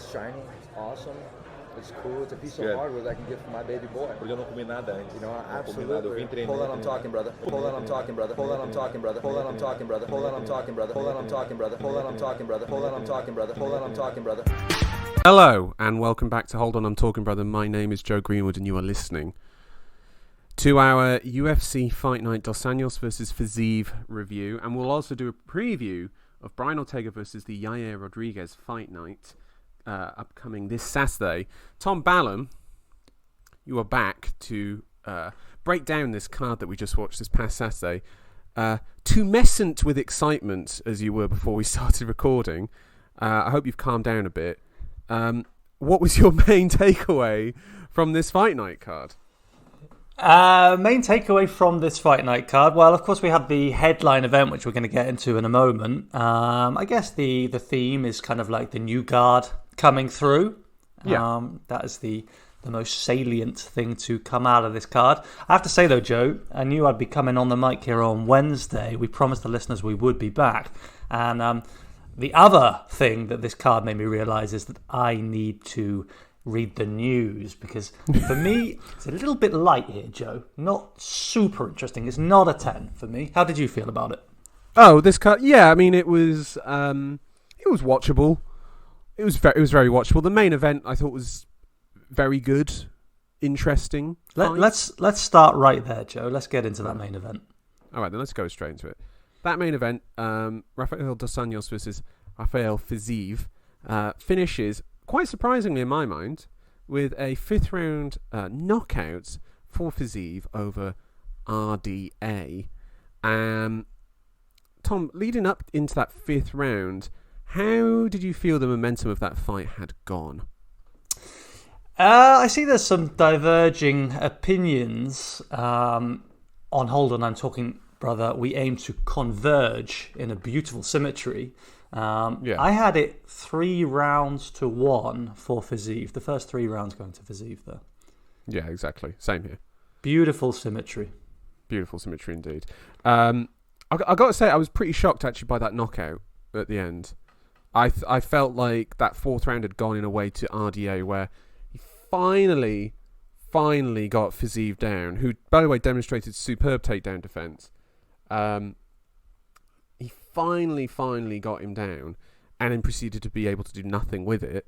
It's shiny. It's awesome. It's cool. It's a piece of hardware that I can give for my baby boy. Porque eu não comi nada antes. You know, absolutely. Hold on, I'm talking, brother. Hold on, I'm talking, brother. Hold on, I'm talking, brother. Hold on, I'm talking, brother. Hold on, I'm talking, brother. Hold on, I'm talking, brother. Hold on, I'm talking, brother. Hold on, I'm talking, brother. Hold on, I'm talking, brother. Hello, and welcome back to Hold On, I'm Talking, Brother. My name is Joe Greenwood, and you are listening to our UFC Fight Night Dos Anjos versus Fiziev review, and we'll also do a preview of Brian Ortega versus the Yair Rodriguez Fight Night upcoming this Saturday. Tom Ballum, you are back to break down this card that we just watched this past Saturday. Tumescent with excitement as you were before we started recording. I hope you've calmed down a bit. What was your main takeaway from this Fight Night card? Main takeaway from this Fight Night card, well, of course we had the headline event, which we're going to get into in a moment. I guess the theme is kind of like the new guard coming through. That is the most salient thing to come out of this card. I have to say though, Joe, I knew I'd be coming on the mic here on Wednesday. We promised the listeners we would be back, and the other thing that this card made me realise is that I need to read the news, because for me it's a little bit light here, Joe. Not super interesting. It's not a 10 for me. How did you feel about it? Oh, this card, yeah, I mean it was watchable. It was very watchable. The main event I thought was very good, interesting. Let's start right there, Joe. Let's get into that main event. All right, then let's go straight into it. That main event, Rafael Dos Anjos versus Rafael Fiziev, finishes, quite surprisingly in my mind, with a fifth round knockout for Fiziev over RDA. Tom, leading up into that fifth round, how did you feel the momentum of that fight had gone? I see there's some diverging opinions on Hold On, I'm Talking, Brother. We aim to converge in a beautiful symmetry. I had it 3-1 for Fiziev. The first 3 rounds going to Fiziev there. Yeah, exactly. Same here. Beautiful symmetry. Beautiful symmetry indeed. I got to say, I was pretty shocked actually by that knockout at the end. I felt like that fourth round had gone in a way to RDA, where he finally got Fiziev down, who, by the way, demonstrated superb takedown defense. He finally got him down, and then proceeded to be able to do nothing with it.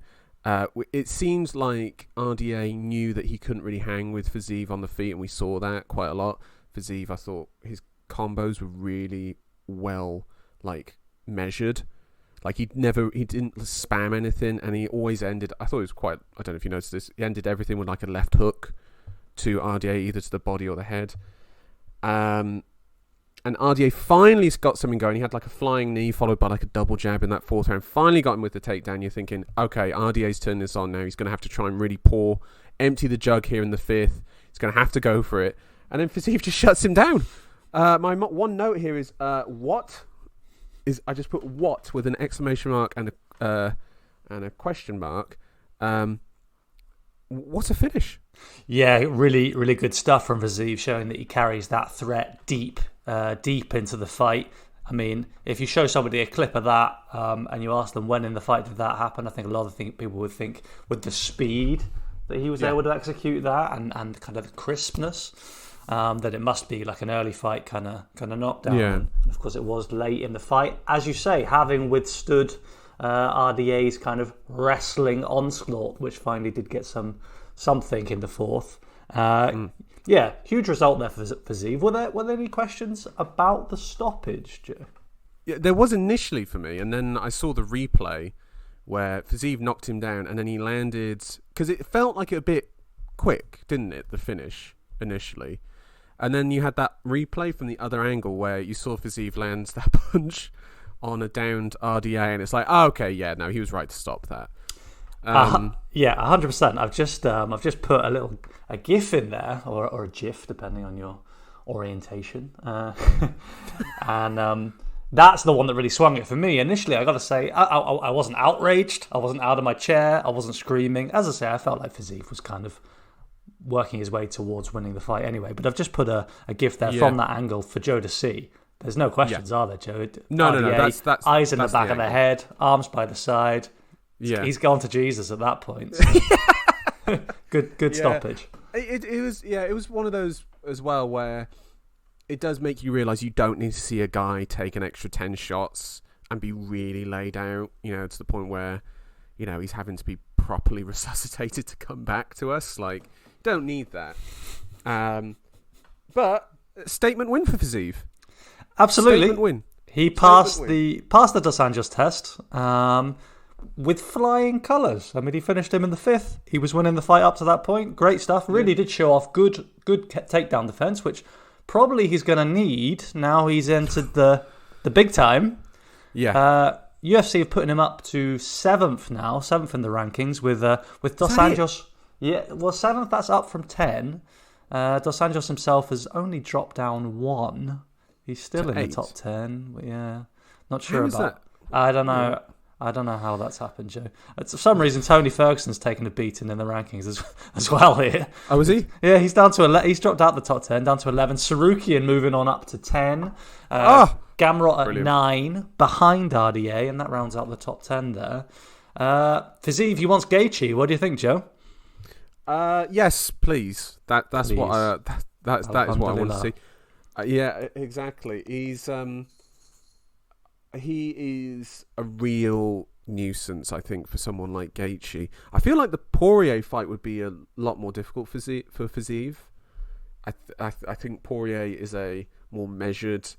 It seems like RDA knew that he couldn't really hang with Fiziev on the feet, and we saw that quite a lot. Fiziev, I thought his combos were really well measured. Like he didn't spam anything, and he always ended. I thought it was quite. I don't know if you noticed this. He ended everything with like a left hook to RDA, either to the body or the head. And RDA finally got something going. He had like a flying knee followed by like a double jab in that fourth round. Finally got him with the takedown. You're thinking, okay, RDA's turned this on now. He's going to have to try and really empty the jug here in the fifth. He's going to have to go for it. And then Fiziev just shuts him down. My one note here is what? I just put what with an exclamation mark and a question mark. What a finish! Yeah, really, really good stuff from Fiziev, showing that he carries that threat deep into the fight. I mean, if you show somebody a clip of that and you ask them when in the fight did that happen, I think a lot of people would think with the speed that he was able to execute that and kind of the crispness. That it must be like an early fight kind of knockdown. Yeah. And of course, it was late in the fight, as you say, having withstood RDA's kind of wrestling onslaught, which finally did get something in the fourth. Yeah, huge result there for Fiziev. Were there any questions about the stoppage, Joe? Yeah, there was initially for me, and then I saw the replay where Fiziev knocked him down, and then he landed, because it felt like a bit quick, didn't it? The finish initially. And then you had that replay from the other angle where you saw Fiziev lands that punch on a downed RDA, and it's like, oh, okay, yeah, no, he was right to stop that. Yeah, 100%. I've just put a GIF in there, or a GIF, depending on your orientation, and that's the one that really swung it for me. Initially, I got to say, I wasn't outraged, I wasn't out of my chair, I wasn't screaming. As I say, I felt like Fiziev was kind of working his way towards winning the fight anyway. But I've just put a GIF there from that angle for Joe to see. There's no questions, are there, Joe? No. That's eyes in the back of the head, arms by the side. Yeah. He's gone to Jesus at that point. So. Good stoppage. It was one of those as well where it does make you realise you don't need to see a guy take an extra 10 shots and be really laid out, to the point where, he's having to be properly resuscitated to come back to us. Like, you don't need that. But statement win for Fiziev. Absolutely. Statement win. He passed the Dos Anjos test with flying colours. I mean, he finished him in the 5th. He was winning the fight up to that point. Great stuff. Really did show off good takedown defence, which probably he's going to need now he's entered the big time. Yeah. UFC have put him up to 7th now, 7th in the rankings with Dos Anjos. Yeah, well, 7th, that's up from 10. Dos Anjos himself has only dropped down 1. He's still in the top 10. But yeah, not sure about that. I don't know. Yeah. I don't know how that's happened, Joe. For some reason, Tony Ferguson's taken a beating in the rankings as well here. Oh, is he? Yeah, he's down to he's dropped out the top 10, down to 11. Sarukian moving on up to 10. Gamrot at 9, behind RDA, and that rounds out the top 10 there. Fiziev, he wants Gaethje. What do you think, Joe? Yes, please. That's please. What that is what I want to see. Yeah, exactly. He is a real nuisance, I think, for someone like Gaethje. I feel like the Poirier fight would be a lot more difficult for Fiziev. I think Poirier is a more measured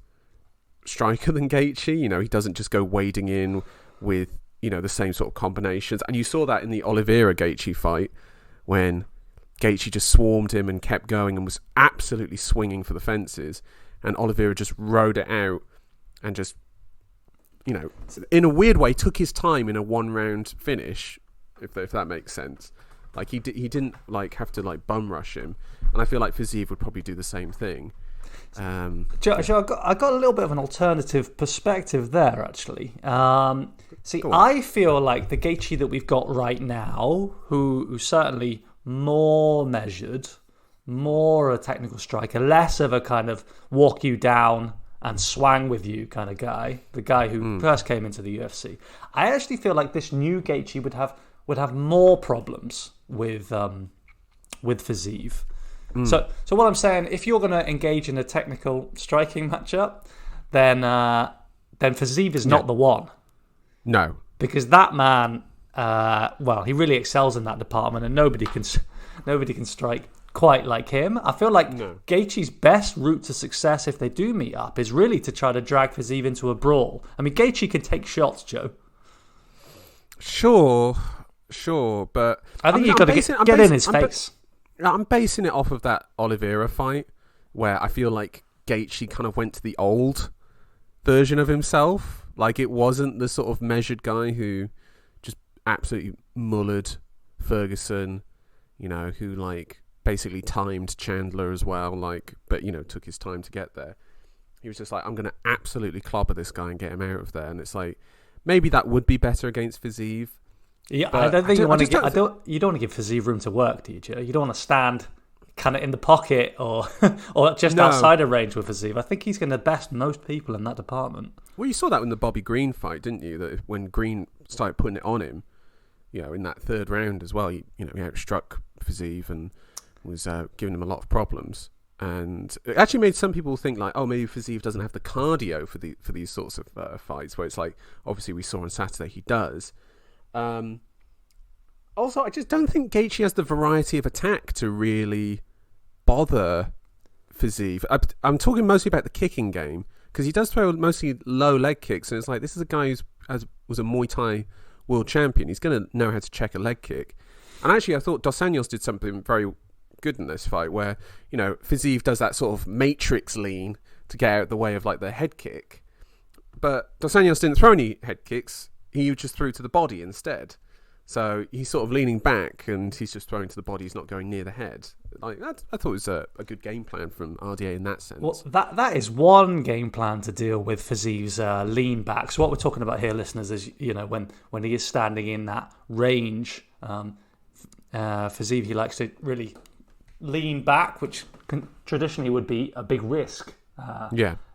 striker than Gaethje. He doesn't just go wading in with the same sort of combinations, and you saw that in the Oliveira Gaethje fight when Gaethje just swarmed him and kept going and was absolutely swinging for the fences, and Oliveira just rode it out and just, in a weird way, took his time in a 1-round finish, if that makes sense. Like, he didn't have to bum rush him, and I feel like Fiziev would probably do the same thing. Joe, I got a little bit of an alternative perspective there, actually. I feel like the Gaethje that we've got right now, who's certainly more measured, more a technical striker, less of a kind of walk you down and swang with you kind of guy, the guy who first came into the UFC. I actually feel like this new Gaethje would have more problems with Fiziev. So what I'm saying, if you're going to engage in a technical striking matchup, then Fiziev is not the one. No, because that man, he really excels in that department, and nobody can strike quite like him. I feel like Gaethje's best route to success, if they do meet up, is really to try to drag Fiziev into a brawl. I mean, Gaethje can take shots, Joe. Sure, but I think you've got to get in his face. I'm basing it off of that Oliveira fight, where I feel like Gaethje kind of went to the old version of himself. Like, it wasn't the sort of measured guy who just absolutely mullered Ferguson, who basically timed Chandler as well, but took his time to get there. He was just like, I'm going to absolutely clobber this guy and get him out of there. And it's like, maybe that would be better against Fiziev. Yeah, I don't think you want to. You don't want to give Fiziev room to work, do you, Joe? You don't want to stand kind of in the pocket or just outside of range with Fiziev. I think he's going to best most people in that department. Well, you saw that in the Bobby Green fight, didn't you? That when Green started putting it on him, in that 3rd round as well, he outstruck Fiziev and was giving him a lot of problems. And it actually made some people think maybe Fiziev doesn't have the cardio for these sorts of fights, where it's like, obviously we saw on Saturday he does. Also, I just don't think Gaethje has the variety of attack to really bother Fiziev. I'm talking mostly about the kicking game, because he does throw mostly low leg kicks, and it's like, this is a guy who was a Muay Thai world champion. He's going to know how to check a leg kick. And actually, I thought Dos Anjos did something very good in this fight, where Fiziev does that sort of matrix lean to get out of the way of the head kick, but Dos Anjos didn't throw any head kicks. He just threw to the body instead. So he's sort of leaning back and he's just throwing to the body. He's not going near the head. I thought it was a good game plan from RDA in that sense. Well, that is one game plan to deal with Fiziev's lean back. So what we're talking about here, listeners, is when he is standing in that range, Fiziev, he likes to really lean back, which traditionally would be a big risk.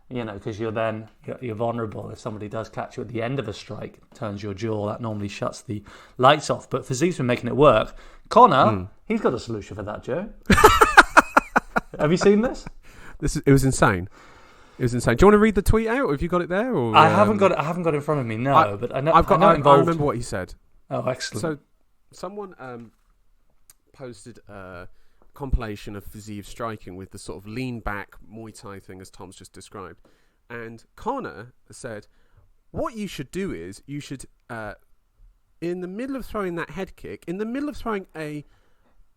because you're vulnerable if somebody does catch you at the end of a strike, turns your jaw, that normally shuts the lights off. But Fiziev's been making it work. Conor, he's got a solution for that, Joe. Have you seen this? It was insane. It was insane. Do you want to read the tweet out? Have you got it there? Or, I haven't got it. I haven't got it in front of me. No, but I know. I remember what he said. Oh, excellent. So, someone posted a compilation of Fiziev striking with the sort of lean back Muay Thai thing as Tom's just described, and Conor said, "What you should do is you should, in the middle of throwing that head kick, in the middle of throwing a,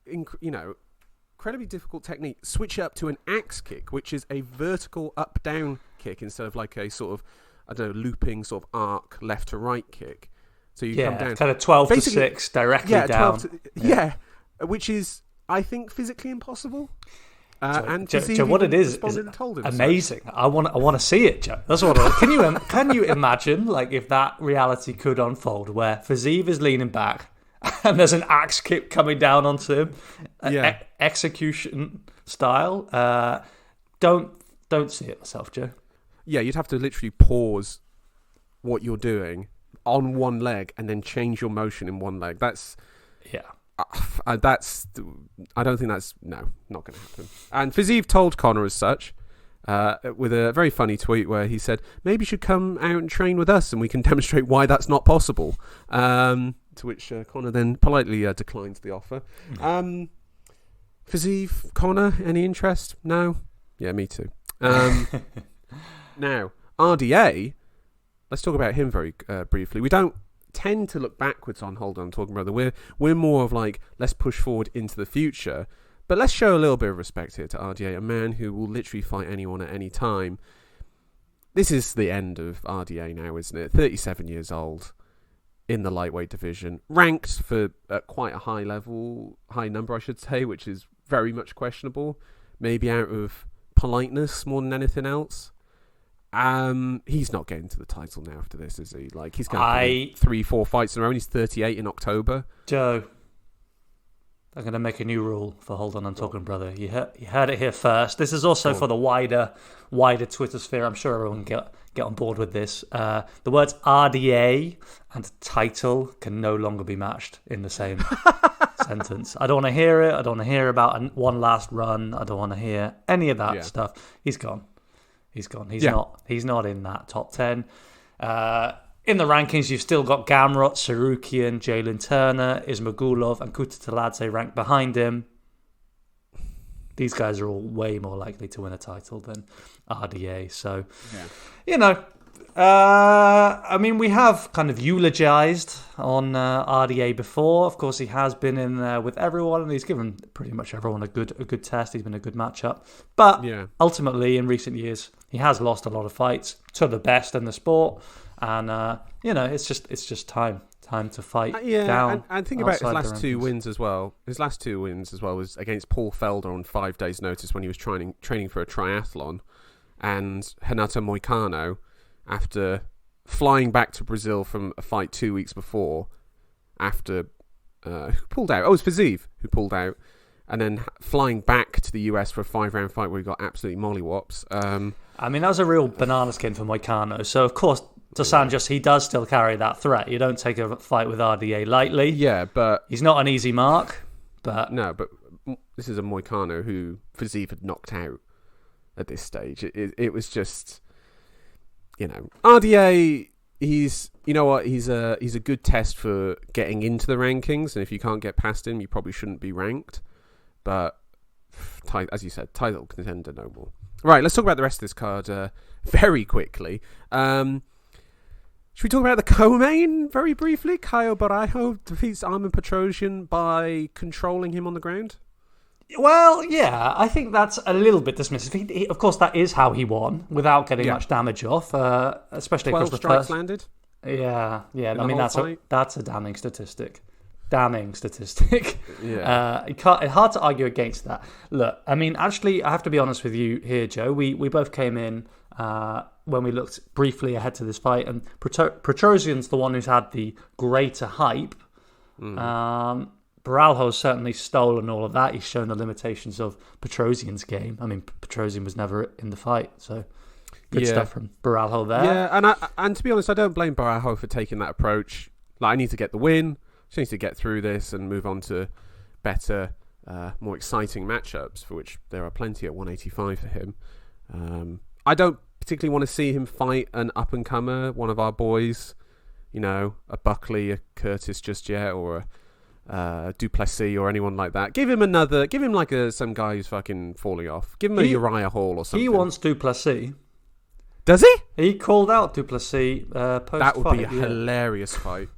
incredibly difficult technique, switch it up to an axe kick, which is a vertical up-down kick instead of like a sort of, I don't know, looping sort of arc left to right kick. So you come down, kind of 12 to 6 directly down. Which is, I think, physically impossible. And Joe, what it is amazing. So. I want to see it, Joe. That's what. Can you imagine, like, if that reality could unfold, where Fiziev is leaning back and there's an axe kick coming down onto him, execution style. Don't see it myself, Joe. Yeah, you'd have to literally pause what you're doing on one leg and then change your motion in one leg. That's I don't think that's not going to happen. And Fiziev told Conor as such, with a very funny tweet where he said, "Maybe you should come out and train with us, and we can demonstrate why that's not possible." To which Conor then politely declines the offer. Fiziev, Conor, any interest? No. Yeah, me too. Now, RDA. Let's talk about him very briefly. We don't tend to look backwards on Hold On Talking Brother. We're more of like, let's push forward into the future. But let's show a little bit of respect here to RDA, a man who will literally fight anyone at any time. This is the end of RDA now, isn't it? 37 years old, in the lightweight division, ranked for quite a high number, I should say, which is very much questionable. Maybe out of politeness more than anything else. He's not getting to the title now after this, is he? Like, he's going to 3-4 fights in a row. He's 38 in October. Joe, I'm going to make a new rule for Hold On, I'm Talking Brother. You heard it here first. This is also for the wider Twitter sphere. I'm sure everyone can get on board with this. The words RDA and title can no longer be matched in the same sentence. I don't want to hear it. I don't want to hear about one last run. I don't want to hear any of that stuff. He's gone. He's gone. He's not in that top 10. In the rankings, you've still got Gamrot, Sarukian, Jalen Turner, Ismagulov, and Kutateladze ranked behind him. These guys are all way more likely to win a title than RDA. So, I mean, we have kind of eulogized on RDA before. Of course, he has been in there with everyone, and he's given pretty much everyone a good test. He's been a good matchup. But ultimately, in recent years, he has lost a lot of fights to the best in the sport. And, it's just time to fight down. And think about his last two wins as well. His last two wins as well was against Paul Felder on 5 days' notice when he was training for a triathlon, and Renato Moicano after flying back to Brazil from a fight 2 weeks before, after who pulled out? Oh, it was Fiziev who pulled out, and then flying back to the US for a 5-round fight where he got absolutely mollywops. I mean, that was a real banana skin for Moicano. So, of course, Dos Anjos, he does still carry that threat. You don't take a fight with RDA lightly. Yeah, but he's not an easy mark. But this is a Moicano who Fiziev had knocked out at this stage. It was just, RDA. He's a good test for getting into the rankings, and if you can't get past him, you probably shouldn't be ranked. But as you said, title contender no more. Right, let's talk about the rest of this card very quickly. Should we talk about the co-main very briefly? Caio Borralho defeats Armin Petrosyan by controlling him on the ground. Well, yeah, I think that's a little bit dismissive. He, of course, that is how he won, without getting much damage off, especially 12 strikes landed. Yeah. I mean, that's a damning statistic. Yeah. It's hard to argue against that. Look, I mean, actually, I have to be honest with you here, Joe. We both came in when we looked briefly ahead to this fight, and Petrosyan's the one who's had the greater hype. Borralho's certainly stolen all of that. He's shown the limitations of Petrosyan's game. I mean, Petrosyan was never in the fight, so... Good stuff from Baralho there. Yeah, and to be honest, I don't blame Baralho for taking that approach. Like, I need to get the win. Just need to get through this and move on to better, more exciting matchups, for which there are plenty at 185 for him. I don't particularly want to see him fight an up-and-comer, one of our boys, a Buckley, a Curtis just yet, or a Duplessis or anyone like that. Give him like some guy who's fucking falling off. Give him a Uriah Hall or something. He wants Duplessis. Does he? He called out Duplessis post-fight. That would be a hilarious fight.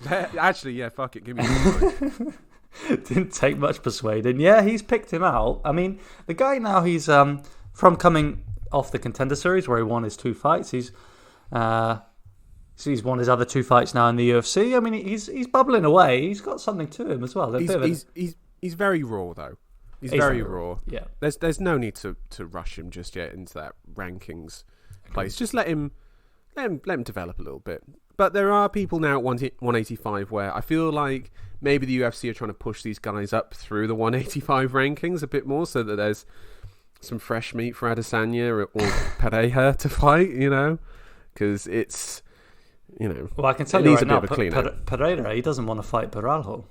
Actually, yeah, fuck it. Give me one. Didn't take much persuading. Yeah, he's picked him out. I mean, the guy now, he's from coming off the Contender Series where he won his 2 fights. He's won his other 2 fights now in the UFC. I mean, he's bubbling away. He's got something to him as well. He's very raw though. He's very raw. Yeah. There's no need to rush him just yet into that rankings place. Just let him develop a little bit. But there are people now at 185 where I feel like maybe the UFC are trying to push these guys up through the 185 rankings a bit more, so that there's some fresh meat for Adesanya or Pereira to fight, because it's, Well, I can tell you right now, Pereira, he doesn't want to fight Baralho.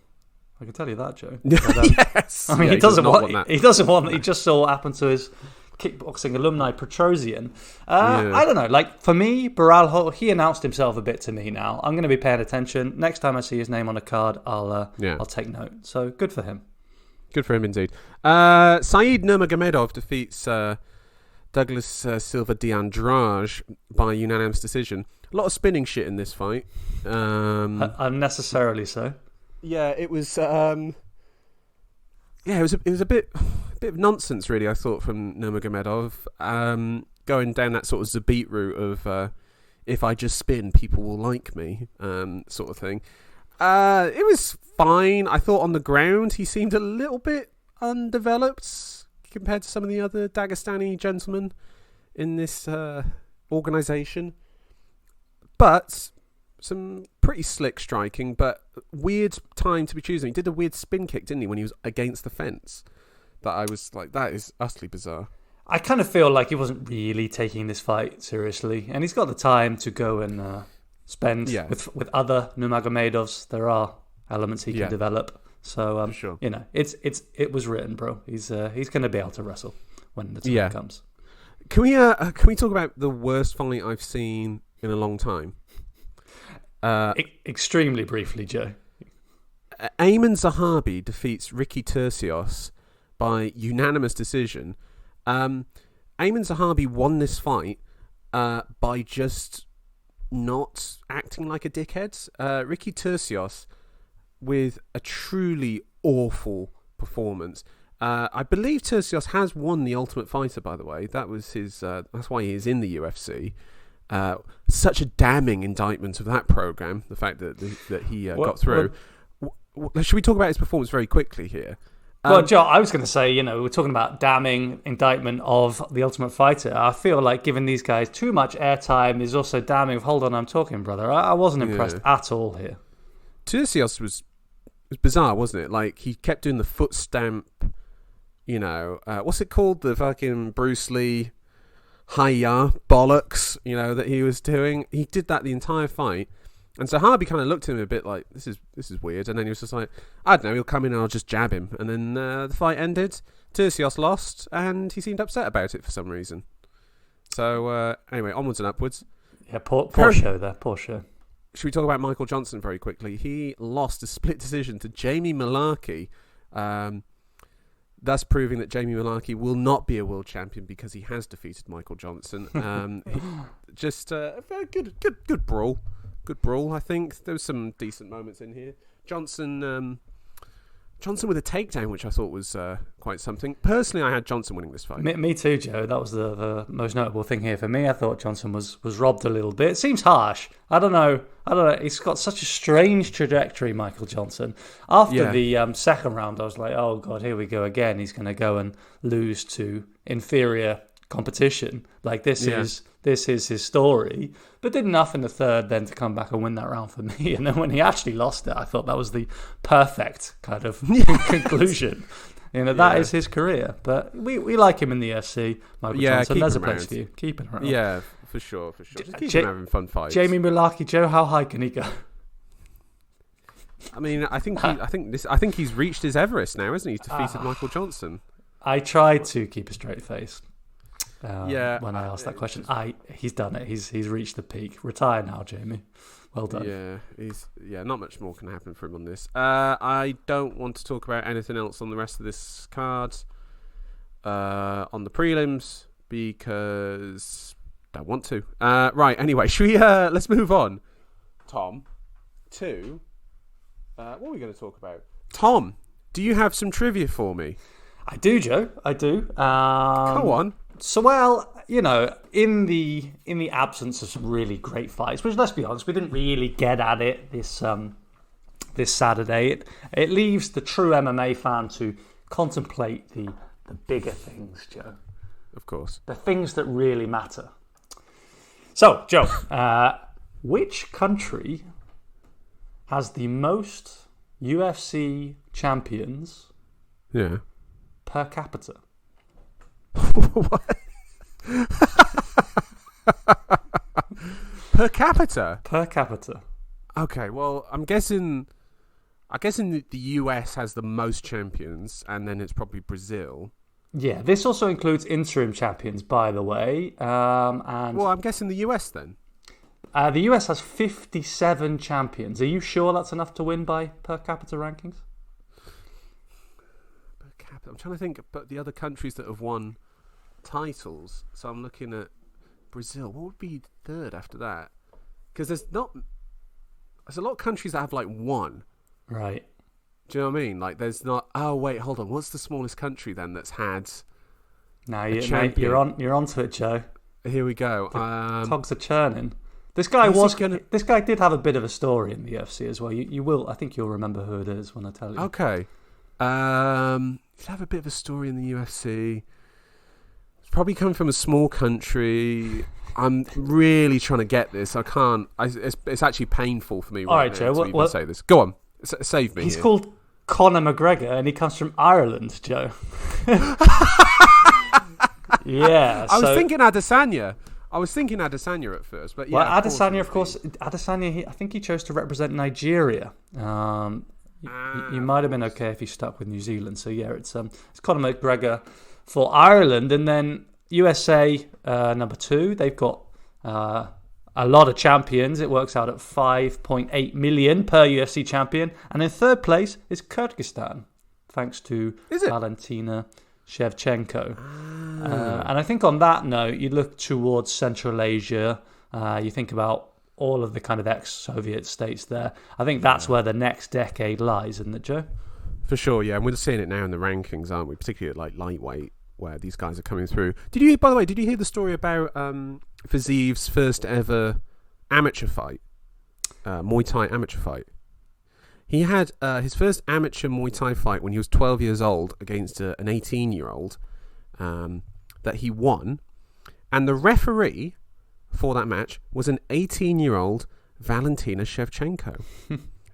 I can tell you that, Joe. But, yes. I mean, he doesn't want that. He doesn't want. He just saw what happened to his kickboxing alumni Petrosian. I don't know. Like, for me, Baralho, he announced himself a bit to me now. I'm going to be paying attention. Next time I see his name on a card, I'll take note. So good for him. Good for him indeed. Saeed Nurmagomedov defeats Douglas Silva de Andrade by unanimous decision. A lot of spinning shit in this fight. Unnecessarily so. Yeah, it was. It was a bit of nonsense, really. I thought from Nurmagomedov, going down that sort of Zabit route of if I just spin, people will like me, sort of thing. It was fine. I thought on the ground he seemed a little bit undeveloped compared to some of the other Dagestani gentlemen in this organisation. But some pretty slick striking, but weird time to be choosing. He did a weird spin kick, didn't he, when he was against the fence? That I was like, that is utterly bizarre. I kind of feel like he wasn't really taking this fight seriously, and he's got the time to go and spend with other Nurmagomedovs. There are elements he can develop. So sure. It was written, bro. He's going to be able to wrestle when the time comes. Can we talk about the worst fight I've seen in a long time? Extremely briefly, Joe. Ayman Zahabi defeats Ricky Tercios by unanimous decision. Ayman Zahabi won this fight by just not acting like a dickhead. Ricky Tercios with a truly awful performance. I believe Tercios has won the Ultimate Fighter, by the way. That was his. That's why he is in the UFC. Such a damning indictment of that program. The fact that he got through. Should we talk about his performance very quickly here? Well, Joe, I was going to say, we're talking about damning indictment of the Ultimate Fighter. I feel like giving these guys too much airtime is also damning of, hold on, I'm talking, brother. I wasn't impressed at all here. Tercios was bizarre, wasn't it? Like, he kept doing the foot stamp, what's it called? The fucking Bruce Lee hi-ya bollocks, that he was doing. He did that the entire fight. And so Zahabi kind of looked at him a bit like, this is weird. And then he was just like, I don't know, he'll come in and I'll just jab him. And then the fight ended. Tercios lost, and he seemed upset about it for some reason. So anyway, onwards and upwards. Yeah, poor show there, poor show. Should we talk about Michael Johnson very quickly? He lost a split decision to Jamie Mullarkey, thus proving that Jamie Mullarkey will not be a world champion because he has defeated Michael Johnson. Just a very good brawl. Good brawl, I think. There was some decent moments in here. Johnson with a takedown, which I thought was quite something. Personally, I had Johnson winning this fight. Me too, Joe. That was the most notable thing here for me. I thought Johnson was robbed a little bit. It seems harsh. I don't know. He's got such a strange trajectory, Michael Johnson. After the second round, I was like, oh, God, here we go again. He's going to go and lose to inferior competition. Like, this is his story. But did enough in the third then to come back and win that round for me. And then when he actually lost it, I thought that was the perfect kind of conclusion. That is his career. But we like him in the UFC. Michael Johnson, there's a place for you. Keep him around. Yeah, for sure. Just keep him having fun fights. Jamie Mullarkey, Joe, how high can he go? I mean, I think he's reached his Everest now, hasn't he? He's defeated Michael Johnson. I tried to keep a straight face. When I asked that question, he's done it. He's reached the peak. Retire now, Jamie. Well done. Yeah, not much more can happen for him on this. I don't want to talk about anything else on the rest of this card on the prelims because don't want to. Right. Anyway, should we? Let's move on, Tom. To what are we going to talk about? Tom, do you have some trivia for me? I do, Joe. I do. Go on. So, well, in the absence of some really great fights, which, let's be honest, we didn't really get at it this Saturday. It leaves the true MMA fan to contemplate the bigger things, Joe. Of course. The things that really matter. So, Joe, which country has the most UFC champions per capita? What? Per capita? Per capita. Okay, well, I'm guessing the US has the most champions, and then it's probably Brazil. Yeah, this also includes interim champions, by the way. And well, I'm guessing the US then. The US has 57 champions. Are you sure that's enough to win by per capita rankings? Per capita. I'm trying to think, but the other countries that have won titles. So I'm looking at Brazil. What would be third after that? Because there's a lot of countries that have like one. Right. Do you know what I mean? Like there's not. Oh wait, hold on. What's the smallest country then that's had? Now you're onto it, Joe. Here we go. Cogs are churning. This guy did have a bit of a story in the UFC as well. You will. I think you'll remember who it is when I tell you. Okay. He'd have a bit of a story in the UFC. It's probably coming from a small country. I'm really trying to get this. I can't. It's actually painful for me right now Joe, to even say this. Go on. Save me. He's called Conor McGregor and he comes from Ireland, Joe. Yeah. I was thinking Adesanya. At first, but yeah. Well, Adesanya, of course. Adesanya, I think he chose to represent Nigeria. You might have been okay if he stuck with New Zealand. So yeah, it's Conor McGregor for Ireland, and then USA number 2. They've got a lot of champions. It works out at 5.8 million per UFC champion, and in third place is Kyrgyzstan, thanks to Valentina Shevchenko. And I think on that note, you look towards Central Asia. You think about all of the kind of ex-Soviet states there. I think that's where the next decade lies, isn't it, Joe? For sure, yeah. And we're seeing it now in the rankings, aren't we? Particularly at like lightweight, where these guys are coming through. By the way, did you hear the story about Fiziev's first ever amateur fight? Muay Thai amateur fight. He had his first amateur Muay Thai fight when he was 12 years old against an 18-year-old that he won. And the referee for that match was an 18-year-old Valentina Shevchenko.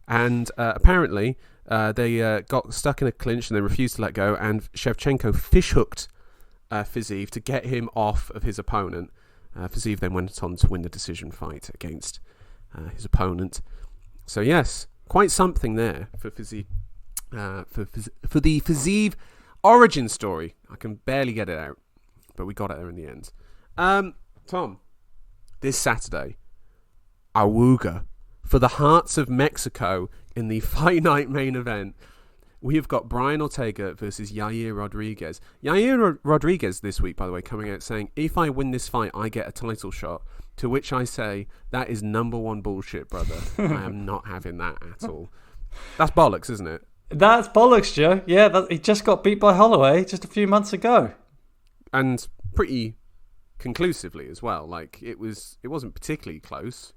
And apparently they got stuck in a clinch and they refused to let go, and Shevchenko fishhooked Fiziev to get him off of his opponent. Fiziev then went on to win the decision fight against his opponent. So yes, quite something there for Fiziev. For the Fiziev origin story. I can barely get it out, but we got it there in the end. Tom, this Saturday, Awooga, for the hearts of Mexico in the Fight Night main event, we have got Brian Ortega versus Yair Rodriguez. Yair Rodriguez this week, by the way, coming out saying, if I win this fight, I get a title shot. To which I say, that is number one bullshit, brother. I am not having that at all. That's bollocks, isn't it? That's bollocks, Joe. Yeah, he just got beat by Holloway just a few months ago. And pretty conclusively as well. Like, it wasn't particularly close.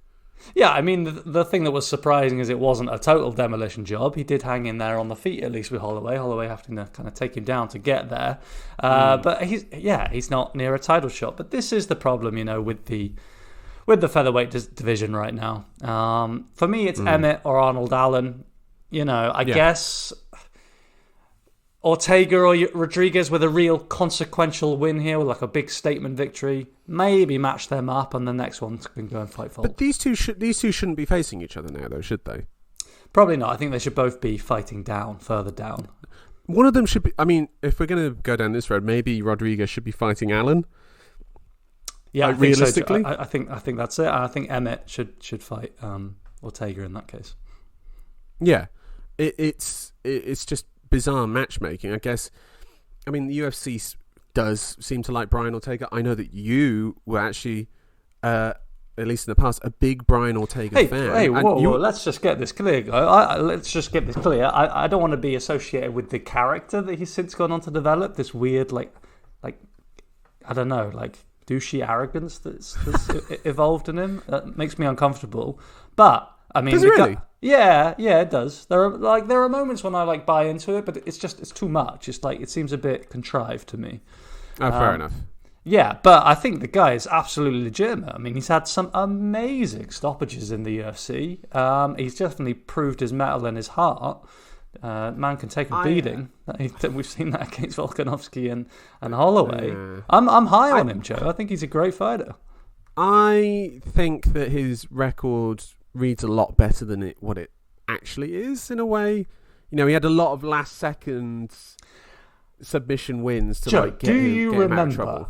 Yeah, I mean, the thing that was surprising is it wasn't a total demolition job. He did hang in there on the feet, at least with Holloway. Holloway having to kind of take him down to get there. But he's not near a title shot. But this is the problem, with the featherweight division right now. For me, it's Emmett or Arnold Allen. I guess Ortega or Rodriguez with a real consequential win here, with like a big statement victory. Maybe match them up, and the next one can go and fight for. But these two shouldn't be facing each other now, though, should they? Probably not. I think they should both be fighting further down. One of them should be. I mean, if we're going to go down this road, maybe Rodriguez should be fighting Allen. Yeah, like, realistically, I think that's it. I think Emmett should fight Ortega in that case. Yeah, it's just bizarre matchmaking, I guess. I mean, the UFC does seem to like Brian Ortega. I know that you were actually, at least in the past, a big Brian Ortega fan. Hey, whoa, let's just get this clear, guy. Let's just get this clear. I don't want to be associated with the character that he's since gone on to develop. This weird, like I don't know, like douchey arrogance that's evolved in him. That makes me uncomfortable. But I mean, does it really? Yeah, it does. There are moments when I like buy into it, but it's too much. It's like it seems a bit contrived to me. Oh, fair enough. Yeah, but I think the guy is absolutely legitimate. I mean, he's had some amazing stoppages in the UFC. He's definitely proved his mettle and his heart. Man can take a beating. We've seen that against Volkanovski and Holloway. Yeah. I'm high on him, Joe. I think he's a great fighter. I think that his record reads a lot better than what it actually is, in a way. You know, he had a lot of last second submission wins to Joe, get him out of trouble.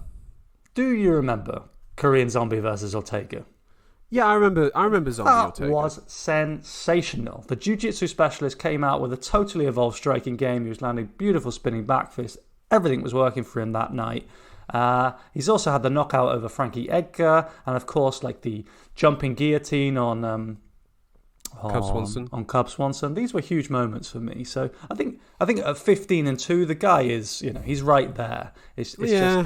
Do you remember Korean Zombie versus Ortega? Yeah, I remember Zombie Ortega. That was sensational. The jiu-jitsu specialist came out with a totally evolved striking game. He was landing beautiful spinning back fists. Everything was working for him that night. He's also had the knockout over Frankie Edgar, and of course, like the jumping guillotine on Cub Swanson. These were huge moments for me. So I think at 15-2, the guy is, he's right there. He's been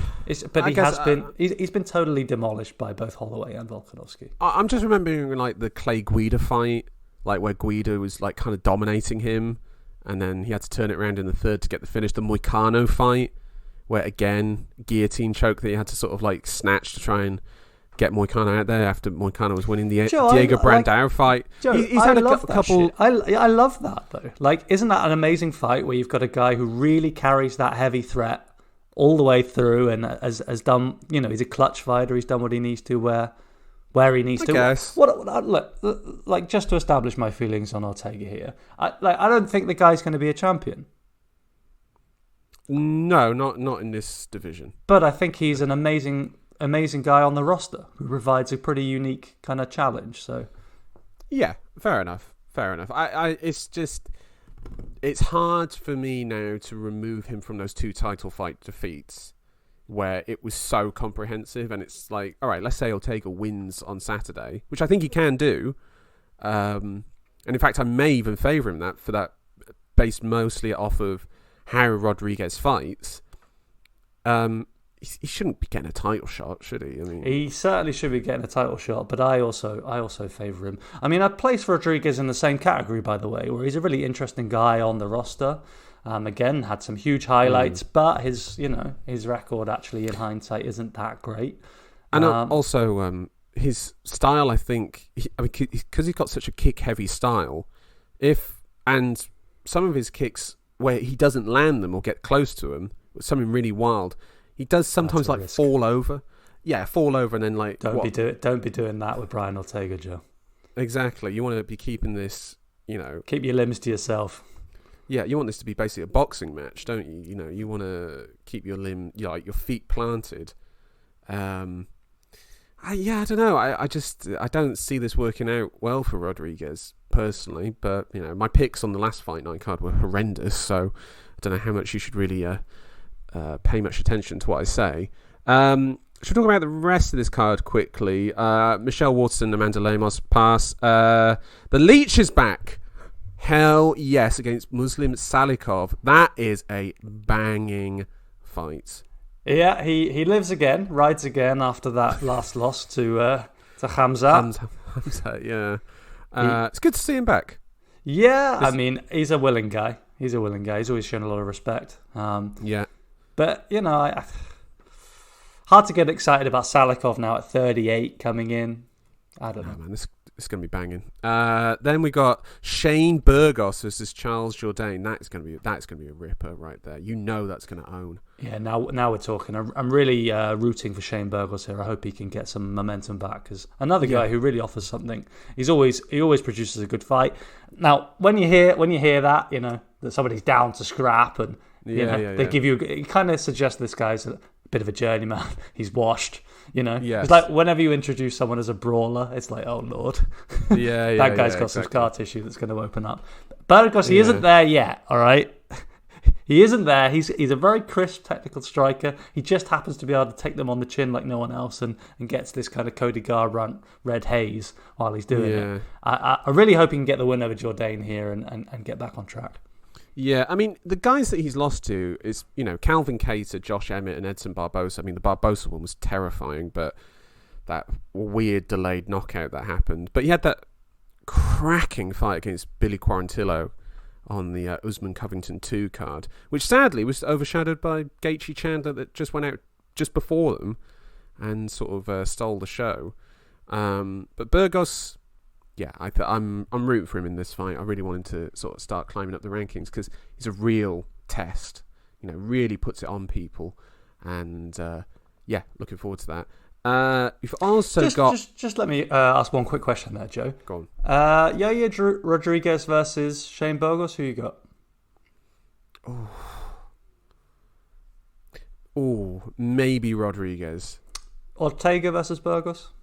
totally demolished by both Holloway and Volkanovski. I'm just remembering like the Clay Guida fight, like where Guida was like kind of dominating him, and then he had to turn it around in the third to get the finish. The Moicano fight, where again guillotine choke that he had to sort of like snatch to try and get Moicano out there after Moicano was winning the Diego Brandao fight. Joe, he's had a couple. I love that though. Like, isn't that an amazing fight where you've got a guy who really carries that heavy threat all the way through and has done. He's a clutch fighter. He's done what he needs to where he needs to. Guess. Look, just to establish my feelings on Ortega here. I don't think the guy's going to be a champion. No, not in this division. But I think he's an amazing guy on the roster who provides a pretty unique kind of challenge. So, yeah, fair enough. It's hard for me now to remove him from those two title fight defeats where it was so comprehensive. And it's like, all right, let's say Ortega wins on Saturday, which I think he can do. And in fact, I may even favour him for that, based mostly off of how Rodriguez fights. He shouldn't be getting a title shot, should he? I mean, he certainly should be getting a title shot, but I also favour him. I mean, I'd place Rodriguez in the same category, by the way, where he's a really interesting guy on the roster. Again, had some huge highlights, but his record actually in hindsight isn't that great. And also his style, I think, because he's got such a kick-heavy style, and some of his kicks where he doesn't land them or get close to them, something really wild. He does sometimes like risk. Fall over. Yeah, fall over and then like... Don't be doing that with Brian Ortega, Joe. Exactly. You want to be keeping this, Keep your limbs to yourself. Yeah, you want this to be basically a boxing match, don't you? You want to keep your your feet planted. I don't know. I don't see this working out well for Rodriguez personally, but my picks on the last Fight Night card were horrendous, so I don't know how much you should really pay much attention to what I say. Should we talk about the rest of this card quickly? Michelle Waterson, Amanda Lemos pass. The Leech is back. Hell yes, against Muslim Salikov. That is a banging fight. Yeah, he lives again, rides again after that last loss to Hamza. Hamza, yeah. It's good to see him back. Yeah, I mean, he's a willing guy. He's always shown a lot of respect. Yeah. But, hard to get excited about Salikov now at 38 coming in. I don't know. Man, It's going to be banging. Then we got Shane Burgos versus Charles Jourdain. That's going to be a ripper right there. You know that's going to own. Yeah, now we're talking. I'm really rooting for Shane Burgos here. I hope he can get some momentum back, because another guy who really offers something. He always produces a good fight. Now, when you hear that, you know, that somebody's down to scrap, and they give you, it kind of suggests this guy's a bit of a journeyman. He's washed. You know, it's like whenever you introduce someone as a brawler, it's like, oh Lord, that guy's got some scar tissue that's going to open up. Burgos, he isn't there yet. All right, he isn't there. He's a very crisp technical striker. He just happens to be able to take them on the chin like no one else, and gets this kind of Cody Garbrandt red haze while he's doing it. I really hope he can get the win over Jourdain here and get back on track. Yeah, I mean, the guys that he's lost to is, you know, Calvin Cater, Josh Emmett, and Edson Barbosa. I mean, the Barbosa one was terrifying, but that weird delayed knockout that happened. But he had that cracking fight against Billy Quarantillo on the Usman Covington 2 card, which sadly was overshadowed by Gaethje Chandler that just went out just before them and sort of stole the show. But Burgos... Yeah, I'm rooting for him in this fight. I really want him to sort of start climbing up the rankings, because he's a real test. You know, really puts it on people, and looking forward to that. You've also got. Just let me ask one quick question there, Joe. Go on. Yair Rodriguez versus Shane Burgos. Who you got? Oh, maybe Rodriguez. Ortega versus Burgos.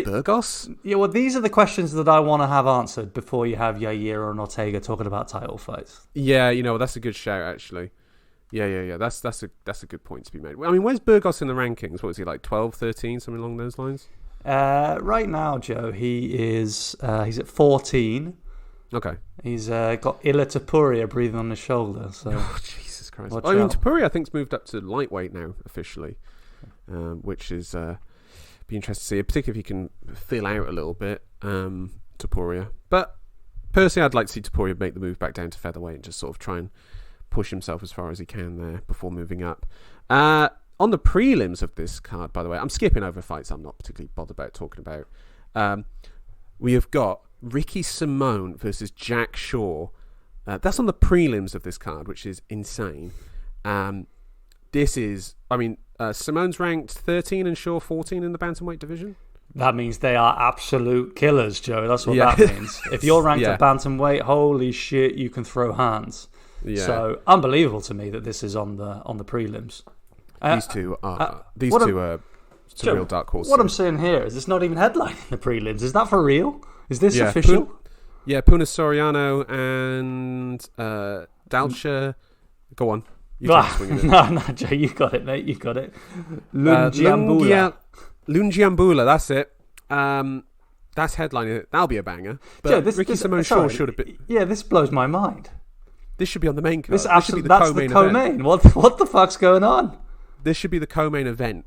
Burgos? Yeah, well, these are the questions that I want to have answered before you have Yair or Ortega talking about title fights. Yeah, you know, that's a good shout, actually. Yeah. That's a good point to be made. I mean, where's Burgos in the rankings? What is he, like 12, 13, something along those lines? Right now, Joe, he's at 14. Okay. He's got Ila Topuria breathing on his shoulder. So. Oh, Jesus Christ. I mean, Topuria, I think, has moved up to lightweight now, officially, which is... be interested to see, particularly if he can fill out a little bit, Topuria. But personally, I'd like to see Topuria make the move back down to featherweight and just sort of try and push himself as far as he can there before moving up. On the prelims of this card, by the way, I'm skipping over fights I'm not particularly bothered about talking about. We have got Ricky Simone versus Jack Shaw. That's on the prelims of this card, which is insane. This is, I mean, Simone's ranked 13 and Shaw 14 in the bantamweight division. That means they are absolute killers, Joe. That's what that means. If you're ranked at bantamweight, holy shit, you can throw hands. Yeah. So unbelievable to me that this is on the prelims. These two are real dark horses. What I'm saying here is it's not even headlining the prelims. Is that for real? Is this official? Puna Soriano and Dalcha. Go on. No, Joe, you got it, mate. You got it. Lungiambula, that's it. That's headlining it. That'll be a banger. But Joe, Ricky Simone Shaw should have been. Yeah, this blows my mind. This should be on the main card. That's the co-main. What the fuck's going on? This should be the co-main event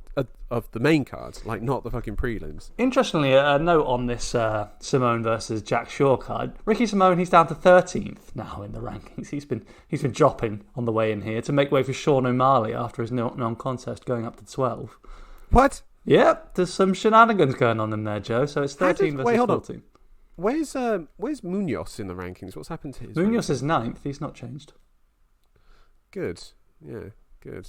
of the main card, like not the fucking prelims. Interestingly, a note on this Simone versus Jack Shaw card. Ricky Simone, he's down to 13th now in the rankings. He's been dropping on the way in here to make way for Sean O'Malley after his non-contest, going up to 12. What? Yep, there's some shenanigans going on in there, Joe. So it's 13 versus 14. Where's Munoz in the rankings? What's happened to his? Munoz is 9th. He's not changed. Good. Yeah, good.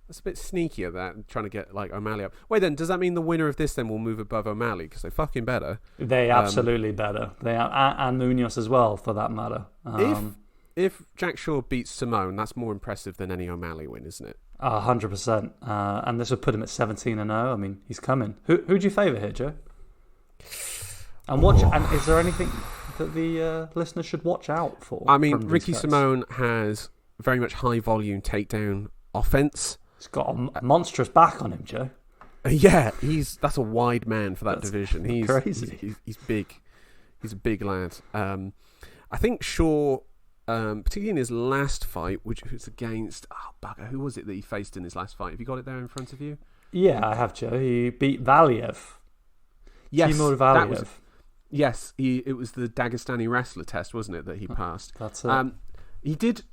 That's a bit sneaky of that, trying to get like O'Malley up. Wait, then does that mean the winner of this then will move above O'Malley because they fucking better? They absolutely better. They are, and Munoz as well, for that matter. If Jack Shaw beats Simone, that's more impressive than any O'Malley win, isn't it? 100%. And this would put him at 17-0. I mean, he's coming. Who do you favour here, Joe? And and is there anything that the listeners should watch out for? I mean, Ricky Simone has very much high volume takedown offense. He's got a monstrous back on him, Joe. Yeah, that's a wide man for that division. He's crazy. He's big. He's a big lad. I think Shaw, particularly in his last fight, which was against bugger, who was it that he faced in his last fight? Have you got it there in front of you? Yeah, I have, Joe. He beat Valiev. Yes, Timur Valiev. Yes, it was the Dagestani wrestler test, wasn't it, that he passed? That's it. He did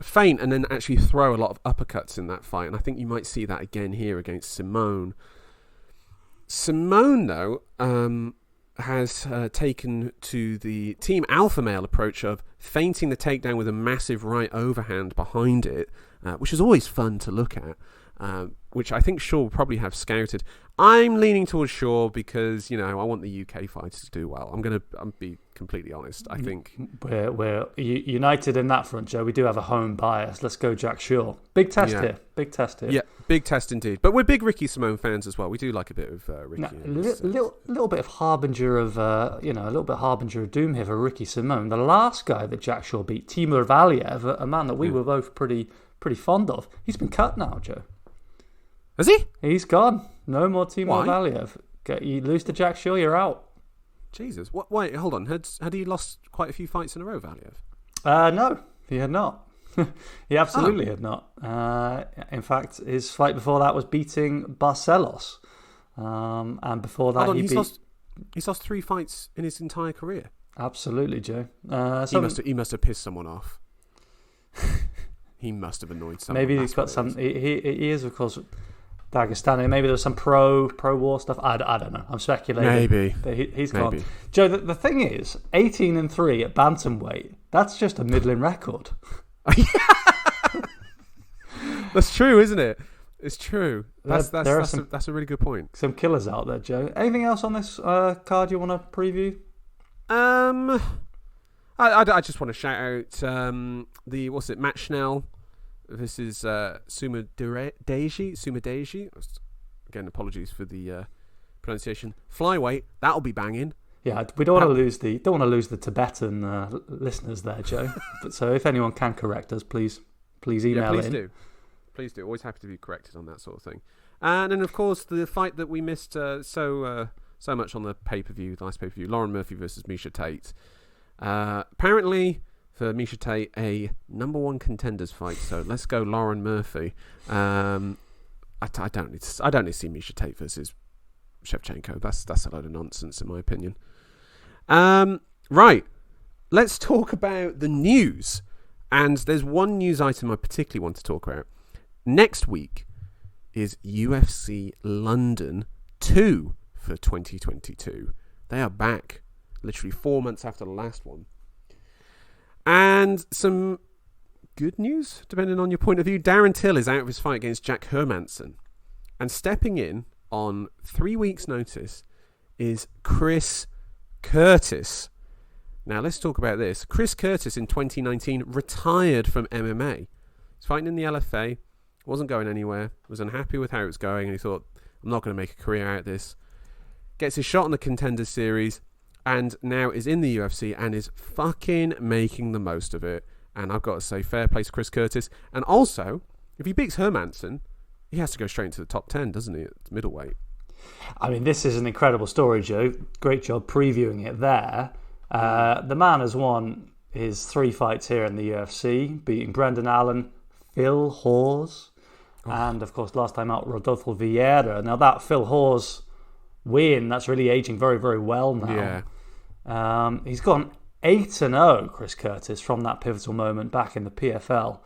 feint and then actually throw a lot of uppercuts in that fight, and I think you might see that again here against Simone. Simone, though, has taken to the Team Alpha Male approach of feinting the takedown with a massive right overhand behind it, which is always fun to look at, which I think Shaw will probably have scouted. I'm leaning towards Shaw because, I want the UK fighters to do well. I'm be completely honest. I think we're united in that front, Joe. We do have a home bias. Let's go Jack Shaw. Big test here. Yeah, big test indeed. But we're big Ricky Simone fans as well. We do like a bit of Ricky. Little bit of harbinger of a little bit harbinger of doom here for Ricky Simone. The last guy that Jack Shaw beat, Timur Valiev, a man that we were both pretty fond of. He's been cut now, Joe. Has he? He's gone. No more Timur Valiev. You lose to Jack Shaw, you're out. Jesus. Wait, hold on. Had he lost quite a few fights in a row, Valiev? No, he had not. He absolutely had not. In fact, his fight before that was beating Barcelos. And before that, he's lost 3 fights in his entire career. Absolutely, Joe. He must have pissed someone off. He must have annoyed someone. Maybe he's got some. He is, of course, Dagestani. Maybe there's some pro war stuff. I don't know. I'm speculating. Maybe. But he's gone. Joe, the thing is, 18-3 at bantamweight. That's just a middling record. That's true, isn't it? It's true. That's a really good point. Some killers out there, Joe. Anything else on this card you want to preview? I just want to shout out Matt Schnell. This is Suma Deji. Again, apologies for the pronunciation. Flyweight, that'll be banging. Yeah, we don't want to lose the Tibetan listeners there, Joe. But so if anyone can correct us, please email in. Please do. Always happy to be corrected on that sort of thing. And then, of course, the fight that we missed so much on the pay-per-view, the last pay-per-view, Lauren Murphy versus Miesha Tate. Apparently, for Miesha Tate, a number 1 contenders fight. So let's go, Lauren Murphy. I don't need to see Miesha Tate versus Shevchenko. That's a load of nonsense, in my opinion. Right, let's talk about the news. And there's one news item I particularly want to talk about. Next week is UFC London 2 for 2022. They are back, literally 4 months after the last one. And some good news, depending on your point of view. Darren Till is out of his fight against Jack Hermansson. And stepping in on 3 weeks' notice is Chris Curtis. Now, let's talk about this. Chris Curtis in 2019 retired from MMA. He's fighting in the LFA, wasn't going anywhere, was unhappy with how it was going, and he thought, I'm not going to make a career out of this. Gets his shot on the Contender Series, and now is in the UFC and is fucking making the most of it. And I've got to say, fair play to Chris Curtis. And also, if he beats Hermansson, he has to go straight into the top 10, doesn't he, at middleweight? I mean, this is an incredible story, Joe. Great job previewing it there. The man has won his 3 fights here in the UFC, beating Brendan Allen, Phil Hawes, and, of course, last time out, Rodolfo Vieira. Now, that Phil Hawes win, that's really aging very, very well now. Yeah. He's gone 8-0, Chris Curtis, from that pivotal moment back in the PFL.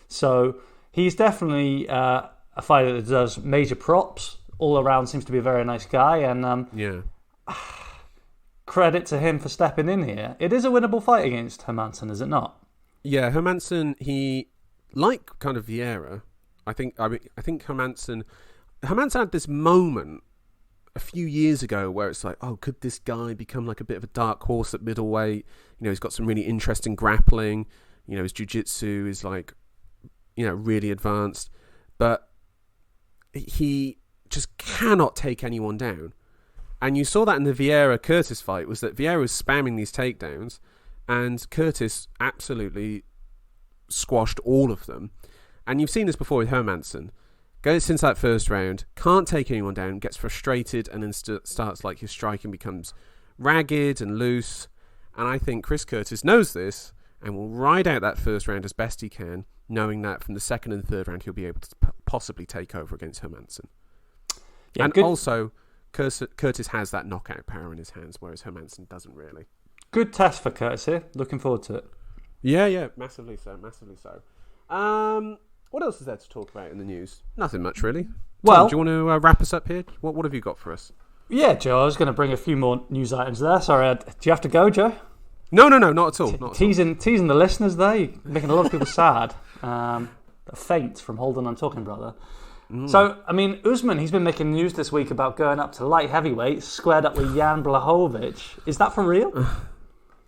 So he's definitely a fighter that does major props. All around seems to be a very nice guy. And credit to him for stepping in here. It is a winnable fight against Hermansson, is it not? Yeah, Hermansson, he, like kind of Vieira, I think Hermansson had this moment a few years ago where it's like, oh, could this guy become like a bit of a dark horse at middleweight? He's got some really interesting grappling. His jiu-jitsu is like, really advanced. But he just cannot take anyone down. And you saw that in the Vieira-Curtis fight, was that Vieira was spamming these takedowns and Curtis absolutely squashed all of them. And you've seen this before with Hermansson. Goes into that first round, can't take anyone down, gets frustrated, and then starts like his striking becomes ragged and loose. And I think Chris Curtis knows this and will ride out that first round as best he can, knowing that from the second and third round he'll be able to possibly take over against Hermansson. Yeah, and also, Curtis has that knockout power in his hands, whereas Hermansson doesn't really. Good test for Curtis here. Looking forward to it. Yeah, massively so. What else is there to talk about in the news? Nothing much, really. Tom, do you want to wrap us up here? What have you got for us? Yeah, Joe, I was going to bring a few more news items there. Sorry, do you have to go, Joe? No, not at all. Teasing the listeners there, you're making a lot of people sad. Faint from Hold On, I'm Talking, brother. So, I mean, Usman, he's been making news this week about going up to light heavyweight, squared up with Jan Blachowicz. Is that for real?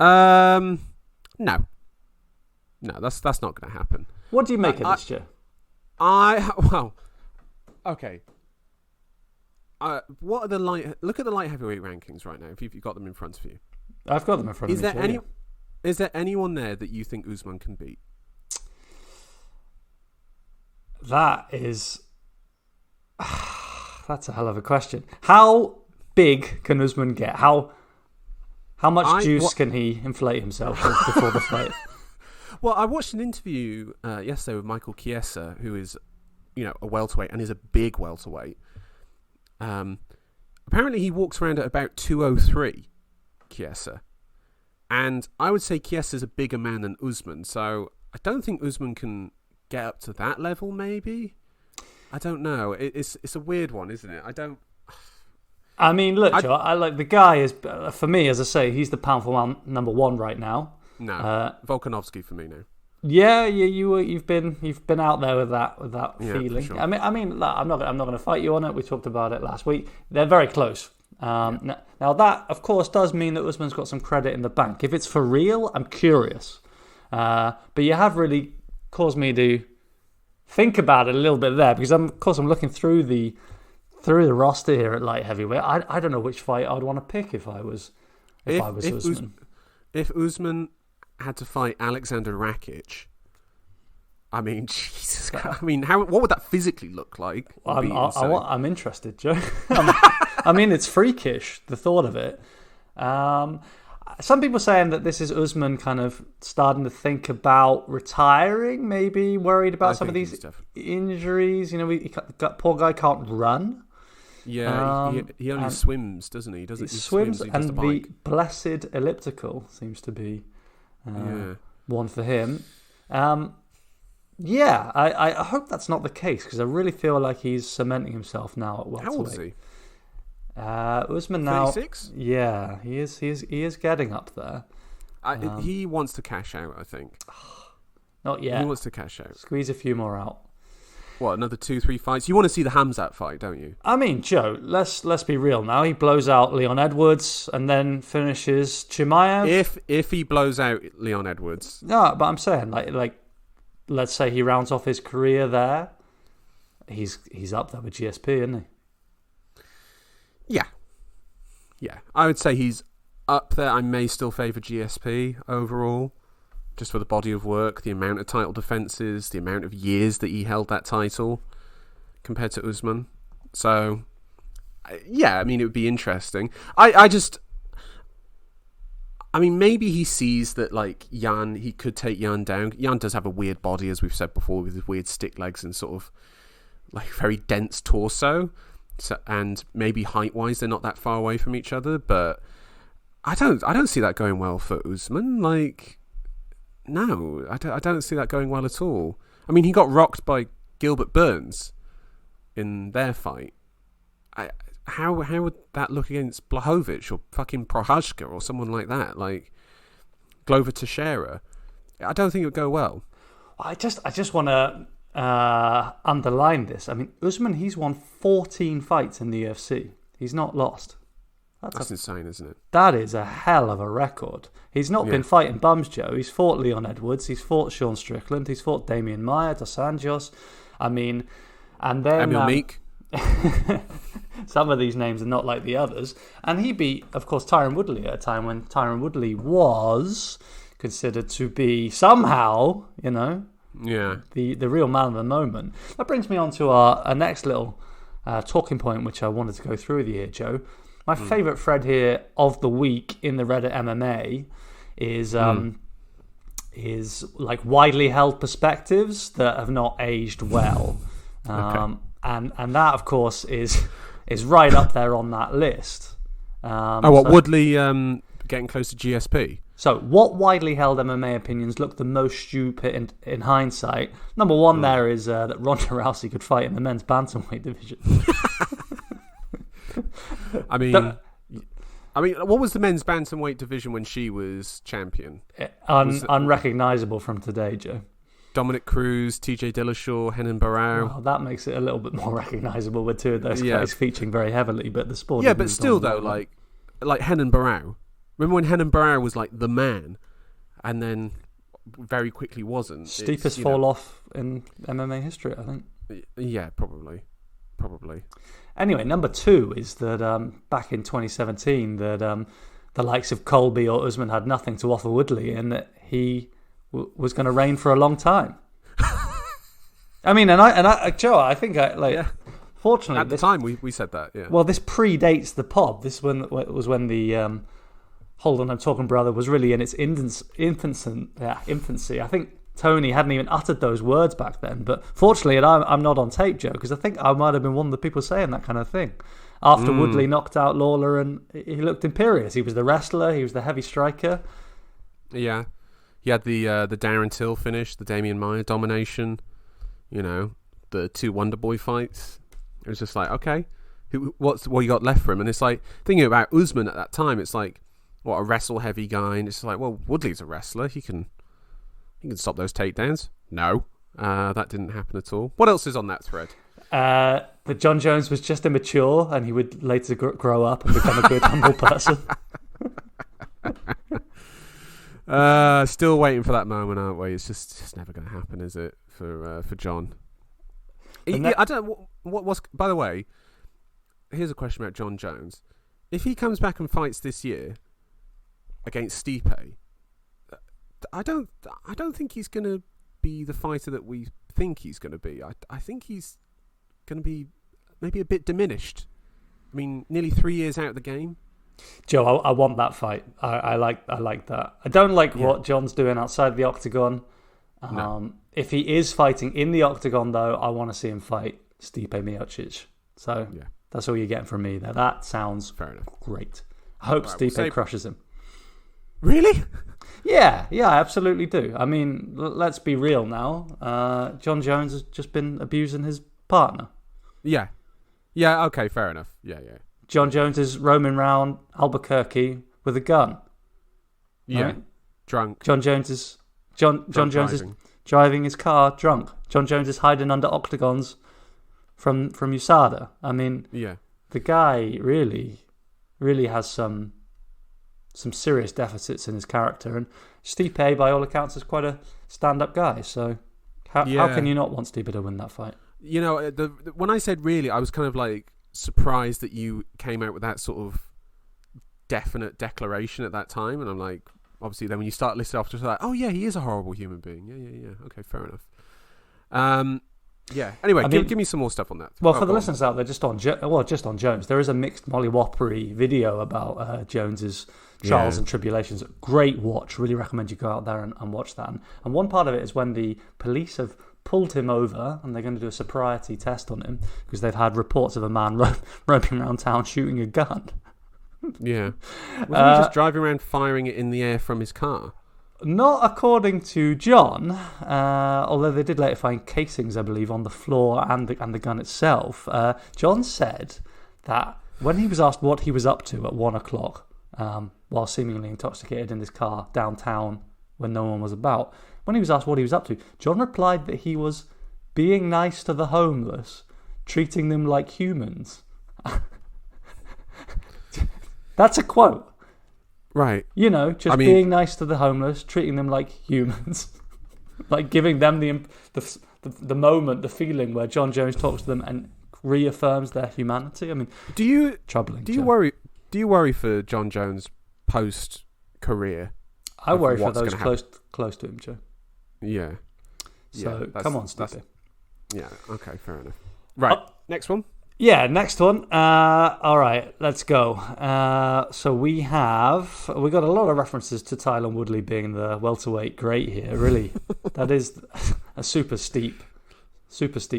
No, that's not going to happen. What do you make of this, Joe? Okay. What are the look at the light heavyweight rankings right now, if you've got them in front of you. I've got them in front of me. Is there anyone there that you think Usman can beat? That's a hell of a question. How big can Usman get? How much juice can he inflate himself with before the fight? Well, I watched an interview yesterday with Michael Chiesa, who is, a welterweight and is a big welterweight. Apparently, he walks around at about 203, Chiesa, and I would say Chiesa's a bigger man than Usman. So I don't think Usman can get up to that level. Maybe, I don't know. It's a weird one, isn't it? I mean, look, Joe, I like the guy is, for me, as I say, he's the pound for pound number one right now. No, Volkanovski for me now. Yeah, you've been out there with that feeling. Sure. I mean, look, I'm not going to fight you on it. We talked about it last week. They're very close. Now that, of course, does mean that Usman's got some credit in the bank. If it's for real, I'm curious. But you have really caused me to think about it a little bit there, because I'm looking through the roster here at light heavyweight. I don't know which fight I'd want to pick if I was Usman. If Usman had to fight Alexander Rakic, I mean, Jesus Christ. I mean, what would that physically look like? I'm interested, Joe. I mean, it's freakish, the thought of it. Some people saying that this is Usman kind of starting to think about retiring, maybe worried about some of these injuries. Poor guy can't run. Yeah, he only swims, doesn't he? He swims and the blessed elliptical seems to be one for him. I hope that's not the case, because I really feel like he's cementing himself now at welterweight. How old is he? Usman now, 36? Yeah, he is getting up there. He wants to cash out, I think. Not yet. He wants to cash out. Squeeze a few more out. What, another 2-3 fights? You want to see the Hamzat fight, don't you? I mean, Joe, let's be real now. He blows out Leon Edwards and then finishes Chimaev. If he blows out Leon Edwards. No, but I'm saying like let's say he rounds off his career there. He's up there with GSP, isn't he? Yeah. I would say he's up there. I may still favour GSP overall, just for the body of work, the amount of title defences, the amount of years that he held that title compared to Usman. So, yeah, I mean, it would be interesting. Maybe he sees that, like, Jan, he could take Jan down. Jan does have a weird body, as we've said before, with his weird stick legs and sort of, like, very dense torso. So, and maybe height-wise, they're not that far away from each other, but I don't see that going well for Usman. Like, no, I don't see that going well at all. I mean, he got rocked by Gilbert Burns in their fight. How would that look against Blachowicz or fucking Prochazka or someone like that? Like Glover Teixeira? I don't think it would go well. I just want to underline this. I mean, Usman, he's won 14 fights in the UFC. He's not lost. That's insane, isn't it? That is a hell of a record. He's not been fighting bums, Joe. He's fought Leon Edwards. He's fought Sean Strickland. He's fought Damian Maia, Dos Anjos. I mean, and then Emil Meek. Some of these names are not like the others. And he beat, of course, Tyron Woodley at a time when Tyron Woodley was considered to be somehow, the real man of the moment. That brings me on to our next little talking point, which I wanted to go through with you here, Joe. My favourite thread here of the week in the Reddit MMA is like widely held perspectives that have not aged well. Okay. And that, of course, is right up there on that list. Woodley getting close to GSP? So, what widely held MMA opinions look the most stupid in hindsight? Number one there is that Ronda Rousey could fight in the men's bantamweight division. I mean, what was the men's bantamweight division when she was champion? Unrecognizable from today, Joe. Dominic Cruz, TJ Dillashaw, Henan Barrow. Well, that makes it a little bit more recognizable with two of those guys featuring very heavily, but the sport. Yeah, but still though, like Henan Barrow. Remember when Henan Barrow was like the man, and then very quickly wasn't. Steepest fall off in MMA history, I think. Yeah, probably. Anyway, number 2 is that back in 2017, that the likes of Colby or Usman had nothing to offer Woodley, and that he was going to reign for a long time. I mean, and I, Joe, I think fortunately at the time we said that. Yeah. Well, this predates the pod. This was when the Hold On, I'm Talking Brother was really in its infancy. I think Tony hadn't even uttered those words back then. But fortunately, and I'm not on tape, Joe, because I think I might have been one of the people saying that kind of thing. After Woodley knocked out Lawler, and he looked imperious. He was the wrestler. He was the heavy striker. Yeah. He had the Darren Till finish, the Damian Maia domination, the 2 Wonder Boy fights. It was just like, okay, what you got left for him? And it's like, thinking about Usman at that time, it's like, what, a wrestle heavy guy, and it's like, well, Woodley's a wrestler. He can stop those takedowns. No, that didn't happen at all. What else is on that thread? That John Jones was just immature, and he would later grow up and become a good, humble person. Still waiting for that moment, aren't we? It's just never going to happen, is it? For John. I don't. What's by the way? Here's a question about John Jones. If he comes back and fights this year against Stipe, I don't think he's going to be the fighter that we think he's going to be. I think he's going to be maybe a bit diminished. I mean, nearly 3 years out of the game. Joe, I want that fight. I like that. I don't like what John's doing outside the octagon. No. If he is fighting in the octagon, though, I want to see him fight Stipe Miocic. So that's all you're getting from me there. That sounds fair enough. Great. I hope Stipe crushes him. Really? Yeah, I absolutely do. I mean, let's be real now. John Jones has just been abusing his partner. Yeah, okay, fair enough. Yeah. John Jones is roaming around Albuquerque with a gun. Yeah, right? Drunk. John Jones is driving his car drunk. John Jones is hiding under octagons from USADA. I mean, the guy really has some serious deficits in his character, and Stipe, by all accounts, is quite a stand-up guy. So how can you not want Stipe to win that fight? When I said really, I was kind of like surprised that you came out with that sort of definite declaration at that time, and I'm like, obviously then when you start listing off, just like, oh yeah, he is a horrible human being. Yeah. Okay, fair enough. Anyway, give me some more stuff on that. Well, for the listeners out there, just on Jones, there is a mixed mollywoppery video about Jones's trials and tribulations. Great watch. Really recommend you go out there and watch that. And one part of it is when the police have pulled him over and they're going to do a sobriety test on him because they've had reports of a man roaming around town shooting a gun. Yeah. Wasn't he just driving around firing it in the air from his car? Not according to John, although they did later find casings, I believe, on the floor and the gun itself. John said that when he was asked what he was up to at 1 o'clock, while seemingly intoxicated in his car downtown when no one was about, when he was asked what he was up to, John replied that he was being nice to the homeless, treating them like humans. That's a quote. Right. Being nice to the homeless, treating them like humans. Like giving them the moment, the feeling where John Jones talks to them and reaffirms their humanity. I mean, troubling. Do you worry for John Jones post career? I worry for those close to him, Joe. Yeah. So come on, Stipe. Yeah. Okay. Fair enough. Right. Next one. Yeah, next one. All right, let's go. So we got a lot of references to Tyron Woodley being the welterweight great here. Really, that is a super steep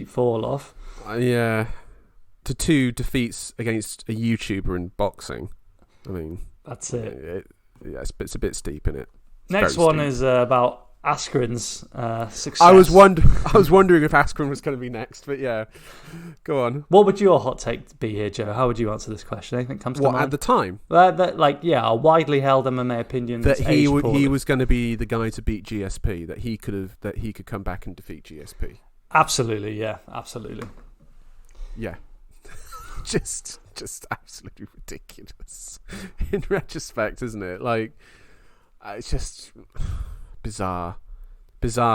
fall off. Yeah, to 2 defeats against a YouTuber in boxing. I mean, that's it. It's a bit steep, isn't it? Next one is about Askren's success. I was wondering if Askren was going to be next, but yeah, go on. What would your hot take be here, Joe? How would you answer this question? Anything comes to mind? What at the time? A widely held MMA opinion That he was going to be the guy to beat GSP. That he could come back and defeat GSP. Absolutely, yeah, absolutely. Yeah. just absolutely ridiculous in retrospect, isn't it? Like, it's just bizarre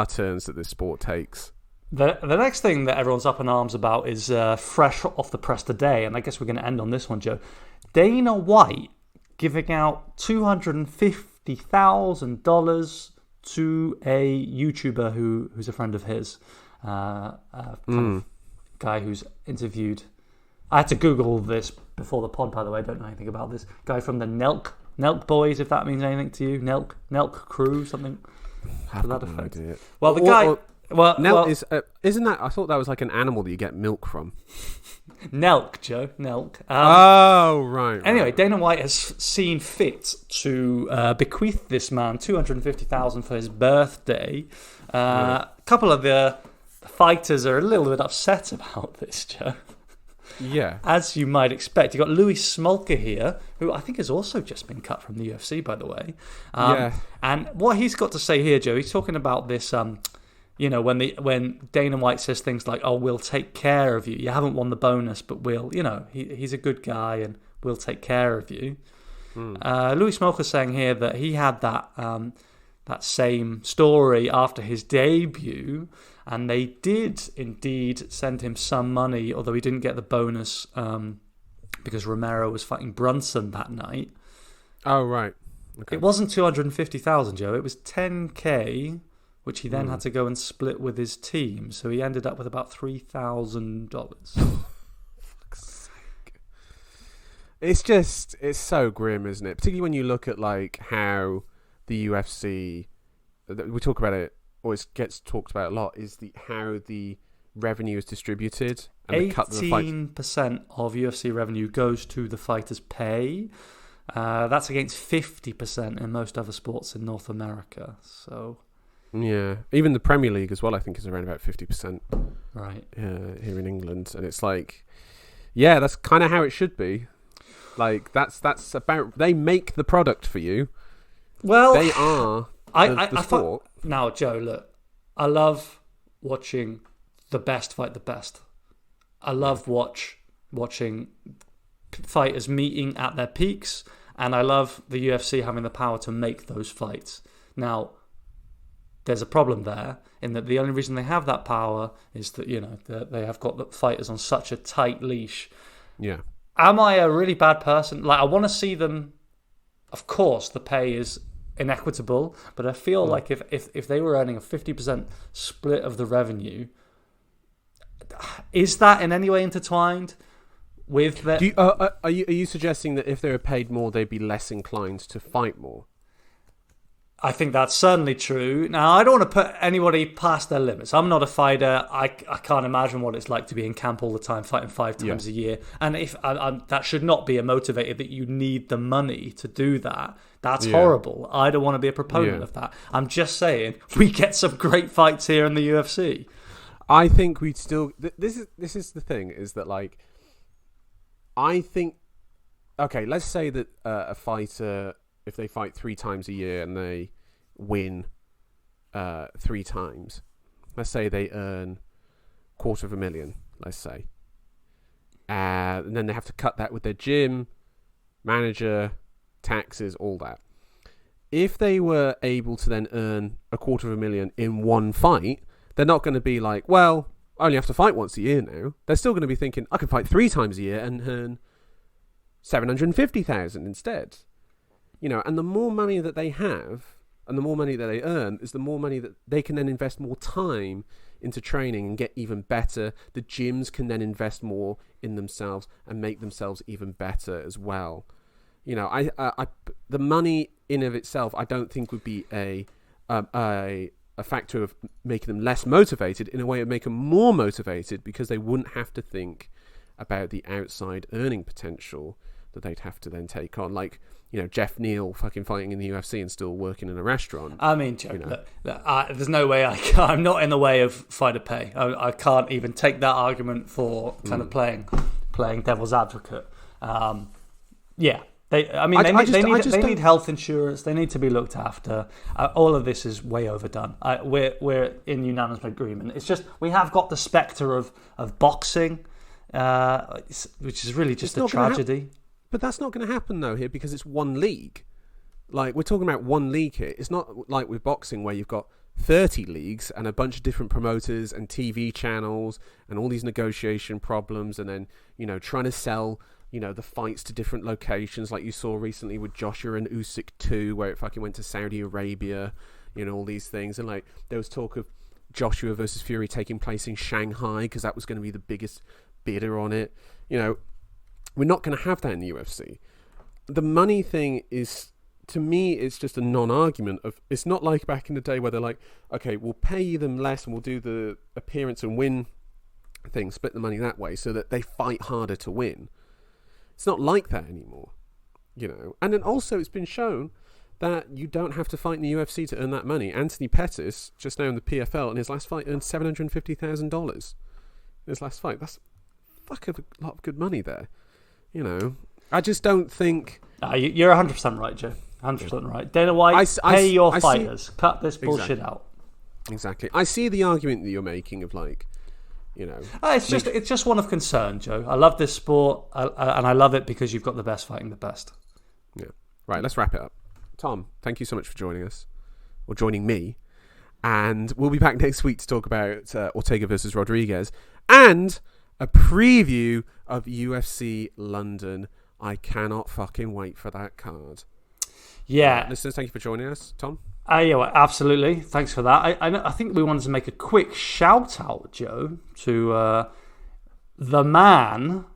turns that this sport takes. The next thing that everyone's up in arms about is fresh off the press today, and I guess we're going to end on this one, Joe. Dana White giving out $250,000 to a YouTuber who's a friend of his, kind of guy who's interviewed. I had to Google this before the pod, by the way. I don't know anything about this guy from the Nelk Boys, if that means anything to you. Nelk Crew, something to that effect. Idea. Well, the guy. Isn't that? I thought that was like an animal that you get milk from. Nelk, Joe. Nelk. Right. Anyway, Dana White has seen fit to bequeath this man $250,000 for his birthday. A couple of the fighters are a little bit upset about this, Joe. Yeah. As you might expect. You've got Louis Smolka here, who I think has also just been cut from the UFC, by the way. And what he's got to say here, Joe, he's talking about this, when Dana White says things like, "Oh, we'll take care of you. You haven't won the bonus, but we'll," he's a good guy and we'll take care of you. Louis Smolka's saying here that he had that same story after his debut, and they did indeed send him some money, although he didn't get the bonus because Romero was fighting Brunson that night. Oh, right. Okay. It wasn't 250,000, Joe. It was 10K, which he then had to go and split with his team. So he ended up with about $3,000. It's so grim, isn't it? Particularly when you look at like how the UFC, we talk about it, always gets talked about a lot, is how the revenue is distributed. And 18% of UFC revenue goes to the fighters' pay. That's against 50% in most other sports in North America. So yeah, even the Premier League as well, I think, is around about 50%. Right. Here in England, and it's like, yeah, that's kind of how it should be. Like that's about, they make the product for you. Well, they are the sport. Now, Joe, look, I love watching the best fight the best. I love watching fighters meeting at their peaks, and I love the UFC having the power to make those fights. Now, there's a problem there in that the only reason they have that power is that, that they have got the fighters on such a tight leash. Yeah. Am I a really bad person? Like, I want to see them. Of course, the pay is inequitable, but I feel like if they were earning a 50% split of the revenue, is that in any way intertwined with that? Are you suggesting that if they were paid more, they'd be less inclined to fight more? I think that's certainly true. Now, I don't want to put anybody past their limits. I'm not a fighter. I can't imagine what it's like to be in camp all the time, fighting 5 times a year. And if that should not be a motivator that you need the money to do that. That's horrible. I don't want to be a proponent of that. I'm just saying we get some great fights here in the UFC. I think we'd still. This is the thing, is that like, I think, okay, let's say that a fighter, if they fight 3 times a year and they win 3 times, let's say they earn $250,000, let's say, and then they have to cut that with their gym, manager, taxes, all that. If they were able to then earn $250,000 in one fight, they're not going to be like, well, I only have to fight once a year now. They're still going to be thinking, I can fight 3 times a year and earn $750,000 instead. And the more money that they have and the more money that they earn is the more money that they can then invest more time into training and get even better. The gyms can then invest more in themselves and make themselves even better as well. The money in of itself, I don't think would be a factor of making them less motivated. In a way, it would make them more motivated because they wouldn't have to think about the outside earning potential that they'd have to then take on. Like, Jeff Neal fucking fighting in the UFC and still working in a restaurant. I mean, Joe, look, there's no way I'm not in the way of fighter pay. I can't even take that argument for kind of playing devil's advocate. They need health insurance. They need to be looked after. All of this is way overdone. We're in unanimous agreement. It's just we have got the spectre of boxing, which is really just a tragedy. But that's not going to happen though here because it's one league. Like we're talking about one league here. It's not like with boxing where you've got 30 leagues and a bunch of different promoters and TV channels and all these negotiation problems and then trying to sell the fights to different locations like you saw recently with Joshua and Usyk 2 where it fucking went to Saudi Arabia, all these things. And like there was talk of Joshua versus Fury taking place in Shanghai because that was going to be the biggest bidder on it. We're not going to have that in the UFC. The money thing is, to me, it's just a non-argument. It's not like back in the day where they're like, okay, we'll pay them less and we'll do the appearance and win thing, split the money that way so that they fight harder to win. It's not like that anymore, And then also it's been shown that you don't have to fight in the UFC to earn that money. Anthony Pettis, just now in the PFL, in his last fight earned $750,000 in his last fight. That's a fuck of a lot of good money there. I just don't think... You're 100% right, Joe. 100% right. Dana White, pay your fighters. Cut this bullshit out. Exactly. I see the argument that you're making of like, it's just one of concern, Joe. I love this sport, and I love it because you've got the best fighting the best. Yeah. Right, let's wrap it up. Tom, thank you so much for joining us, or joining me. And we'll be back next week to talk about Ortega versus Rodriguez and a preview of UFC London. I cannot fucking wait for that card. Yeah. Listeners, thank you for joining us. Tom? Yeah, well, absolutely. Thanks for that. I think we wanted to make a quick shout out, Joe, to the man.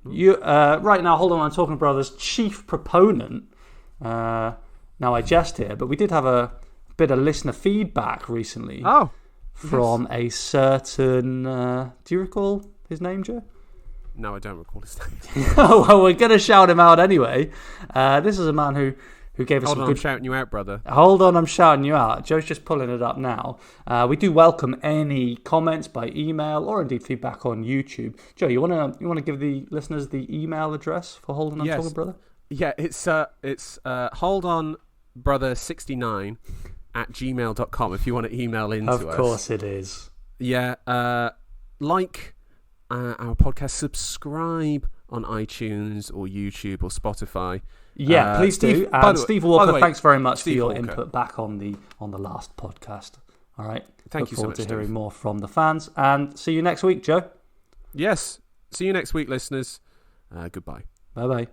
Right now, hold on, I'm talking brothers, chief proponent. Now I jest here, but we did have a bit of listener feedback recently. Oh. From a certain... do you recall his name, Joe? No, I don't recall his name. Well, we're going to shout him out anyway. This is a man who gave us Hold some on, good... I'm shouting you out, brother. Hold on, I'm shouting you out. Joe's just pulling it up now. We do welcome any comments by email or indeed feedback on YouTube. Joe, you want to give the listeners the email address for Hold On, I'm Talking Brother? Yeah, it's holdonbrother69 at gmail.com if you want to email into us. Of course it is. Yeah, like our podcast, subscribe on iTunes or YouTube or Spotify. Yeah, please do. And Steve Walker, thanks very much for your Walker. Input back on the last podcast. All right. Thank you so much, Look forward to hearing Steve. more from the fans. And see you next week, Joe. Yes. See you next week, listeners. Goodbye. Bye-bye.